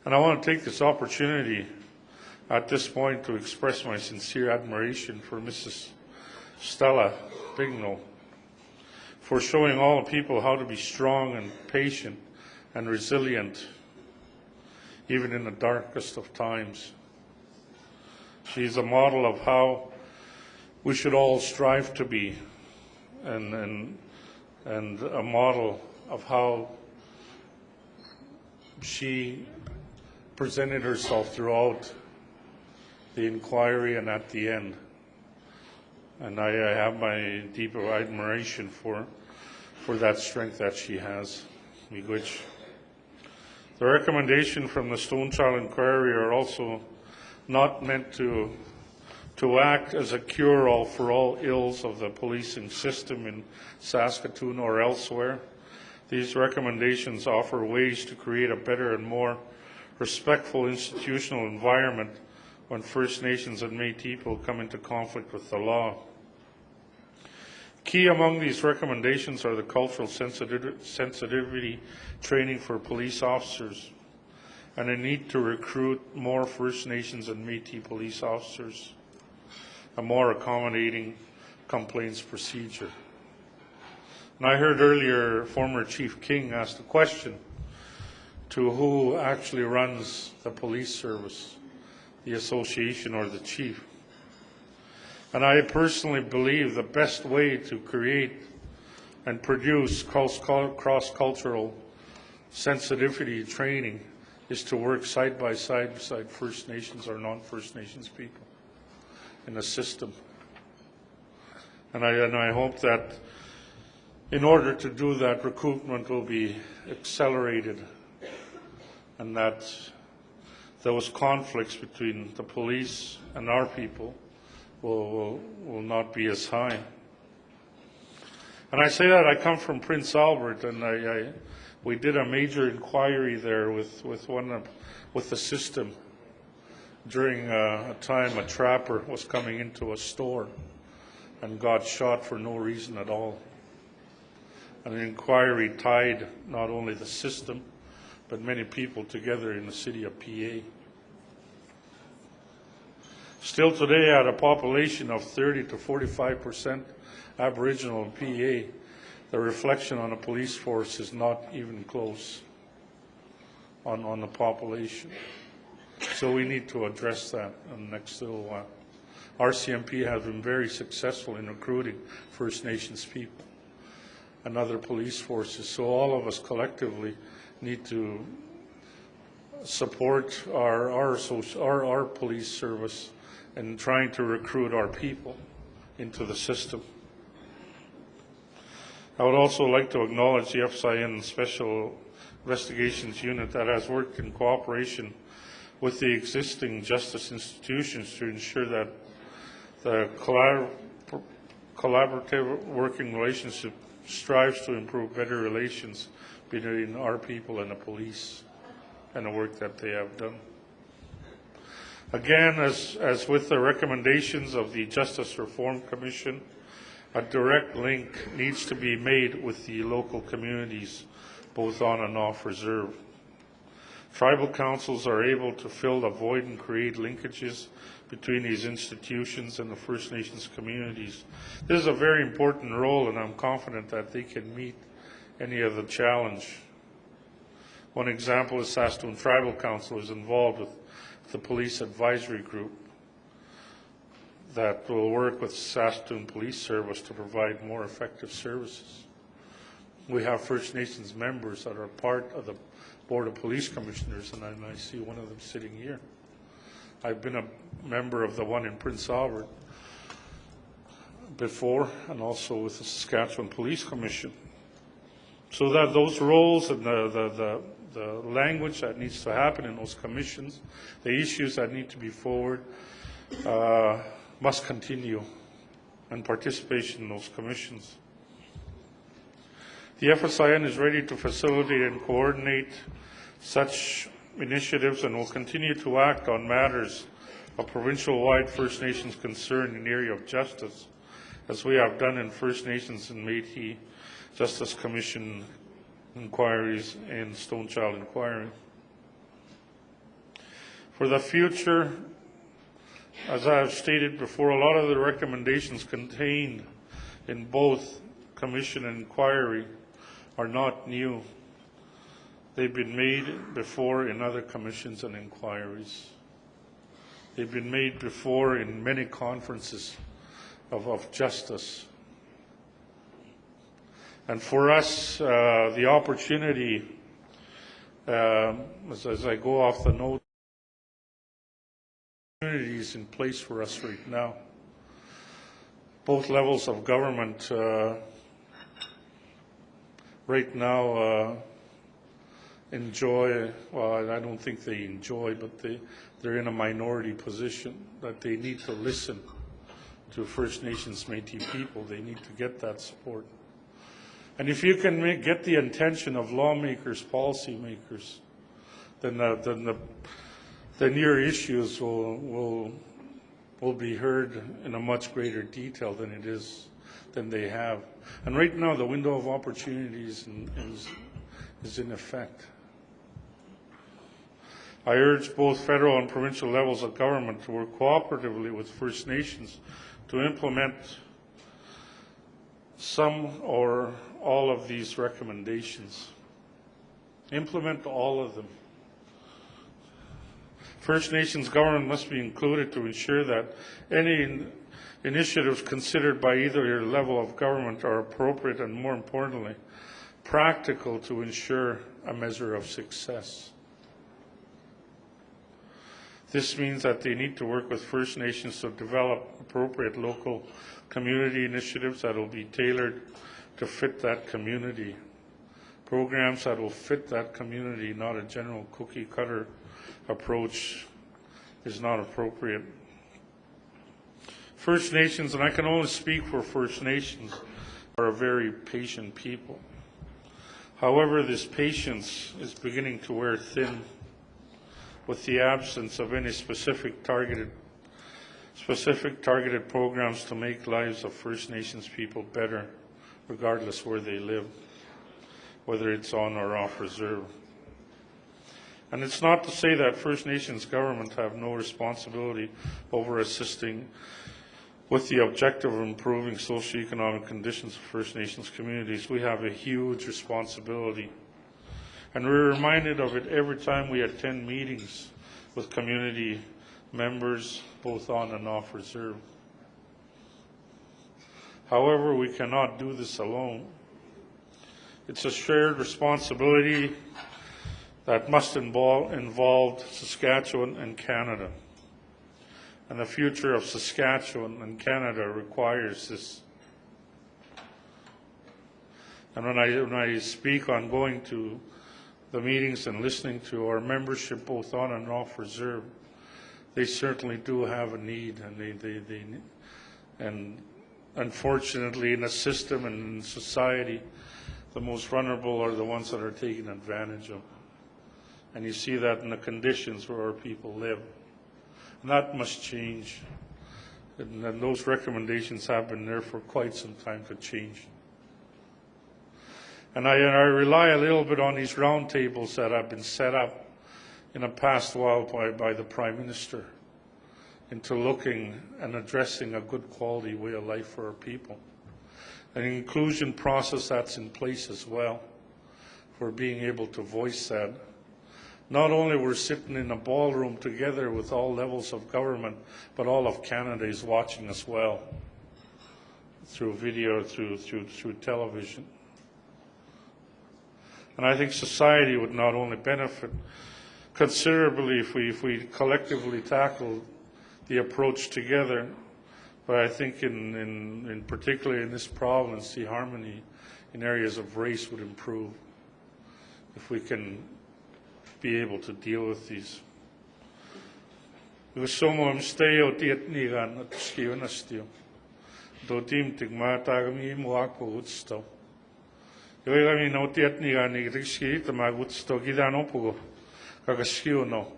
And I want to take this opportunity at this point to express my sincere admiration for Mrs. Stella Bignell for showing all people how to be strong and patient and resilient, even in the darkest of times. She's a model of how we should all strive to be, and a model of how she presented herself throughout the inquiry and at the end. And I have my deep admiration for that strength that she has. Which the recommendation from the Stonechild inquiry are also not meant to act as a cure-all for all ills of the policing system in Saskatoon or elsewhere. These recommendations offer ways to create a better and more respectful institutional environment when First Nations and Métis people come into conflict with the law. Key among these recommendations are the cultural sensitivity training for police officers and a need to recruit more First Nations and Métis police officers, a more accommodating complaints procedure. And I heard earlier former Chief King ask the question to who actually runs the police service, the association or the chief. And I personally believe the best way to create and produce cross-cultural sensitivity training is to work side by side beside First Nations or non-First Nations people in a system. And I hope that in order to do that, recruitment will be accelerated and that those conflicts between the police and our people will not be as high. And I say that I come from Prince Albert, and we did a major inquiry there with the system during a time a trapper was coming into a store and got shot for no reason at all. And the inquiry tied not only the system but many people together in the city of PA. Still today, at a population of 30 to 45% Aboriginal in PA, the reflection on a police force is not even close on the population. So we need to address that in the next little while. RCMP has been very successful in recruiting First Nations people and other police forces, so all of us collectively need to support our police service and trying to recruit our people into the system. I would also like to acknowledge the FSIN Special Investigations Unit that has worked in cooperation with the existing justice institutions to ensure that the collaborative working relationship strives to improve better relations between our people and the police and the work that they have done. Again, as with the recommendations of the Justice Reform Commission, a direct link needs to be made with the local communities, both on and off reserve. Tribal councils are able to fill the void and create linkages between these institutions and the First Nations communities. This is a very important role, and I'm confident that they can meet any of the challenge. One example is Saskatoon Tribal Council is involved with the Police Advisory Group that will work with Saskatoon Police Service to provide more effective services. We have First Nations members that are part of the Board of Police Commissioners, and I see one of them sitting here. I've been a member of the one in Prince Albert before, and also with the Saskatchewan Police Commission. So that those roles and the language that needs to happen in those commissions, the issues that need to be forward, must continue, and participation in those commissions. The FSIN is ready to facilitate and coordinate such initiatives and will continue to act on matters of provincial-wide First Nations concern in the area of justice, as we have done in First Nations and Métis Justice Commission inquiries and Stonechild inquiry. For the future, as I have stated before, a lot of the recommendations contained in both commission and inquiry are not new. They've been made before in other commissions and inquiries. They've been made before in many conferences of justice. And for us, the opportunity, as I go off the note, opportunities in place for us right now. Both levels of government right now enjoy, well, I don't think they enjoy, but they're in a minority position that they need to listen to First Nations Métis people. They need to get that support. And if you can get the intention of lawmakers, policymakers, then your issues will be heard in a much greater detail than they have. And right now, the window of opportunities is in effect. I urge both federal and provincial levels of government to work cooperatively with First Nations to implement some or all of these recommendations. Implement all of them. First Nations government must be included to ensure that any initiatives considered by either level of government are appropriate and, more importantly, practical to ensure a measure of success. This means that they need to work with First Nations to develop appropriate local community initiatives that will be tailored to fit that community. Programs that will fit that community, not a general cookie-cutter approach, is not appropriate. First Nations, and I can only speak for First Nations, are a very patient people. However, this patience is beginning to wear thin with the absence of any specific targeted programs to make lives of First Nations people better, regardless where they live, whether it's on or off reserve. And it's not to say that First Nations government have no responsibility over assisting with the objective of improving socioeconomic conditions of First Nations communities. We have a huge responsibility. And we're reminded of it every time we attend meetings with community members, both on and off reserve. However, we cannot do this alone. It's a shared responsibility that must involve Saskatchewan and Canada. And the future of Saskatchewan and Canada requires this. And when I speak on going to the meetings and listening to our membership both on and off reserve, they certainly do have a need, and unfortunately in a system and in society, the most vulnerable are the ones that are taken advantage of. And you see that in the conditions where our people live. And that must change. And those recommendations have been there for quite some time to change. And I rely a little bit on these roundtables that have been set up in the past while by the Prime Minister into looking and addressing a good quality way of life for our people. An inclusion process that's in place as well for being able to voice that. Not only we're sitting in a ballroom together with all levels of government, but all of Canada is watching as well through video, through television. And I think society would not only benefit considerably if we collectively tackle the approach together, but I think in particularly in this province, the harmony in areas of race would improve if we can be able to deal with these. Gusomom stay o tiet nigan at skiw na stio. Do tim tigma tagami muako utsto. Yoy kami no tiet nigan ni riski tamagutsto gidano pugo. Kagaskiw no.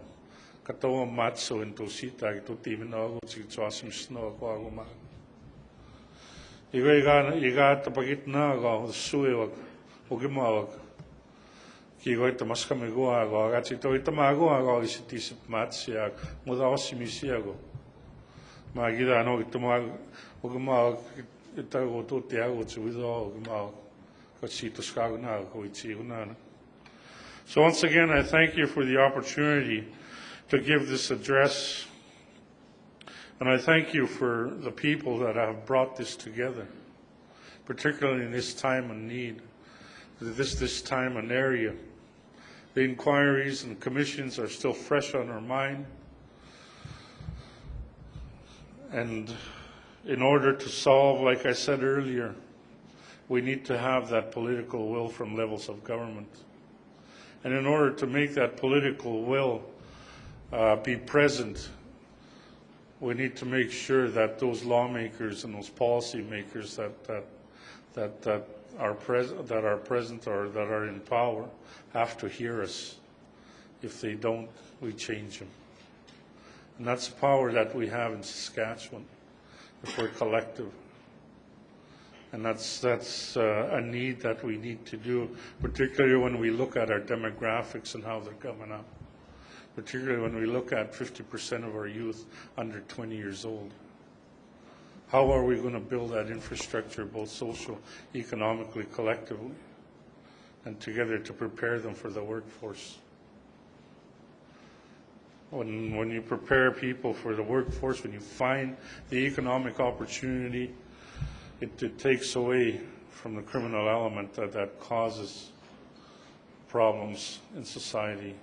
Katawa matso into sita to tim no utsik twasim sno ko aguma. Yoy iga tapagit na ga suewag ugimawag. ki go te maskame goa go ga to i tama goa go i tisip matsia mo da osimisia go ma gida no ki tama o ma ita go to te ago tu do ma ko si to ska na ko i ti una. So once again, I thank you for the opportunity to give this address, and I thank you for the people that have brought this together, particularly in this time of need, this time and area. The inquiries and commissions are still fresh on our mind, and in order to solve, like I said earlier, we need to have that political will from levels of government. And in order to make that political will be present, we need to make sure that those lawmakers and those policy makers that are present or that are in power have to hear us. If they don't, we change them. And that's the power that we have in Saskatchewan, if we're collective. And that's a need that we need to do, particularly when we look at our demographics and how they're coming up, particularly when we look at 50% of our youth under 20 years old. How are we going to build that infrastructure, both social, economically, collectively, and together to prepare them for the workforce? When you prepare people for the workforce, when you find the economic opportunity, it takes away from the criminal element that causes problems in society.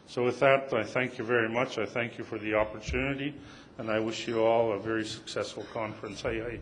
So with that, I thank you very much. I thank you for the opportunity, and I wish you all a very successful conference. Hai hai.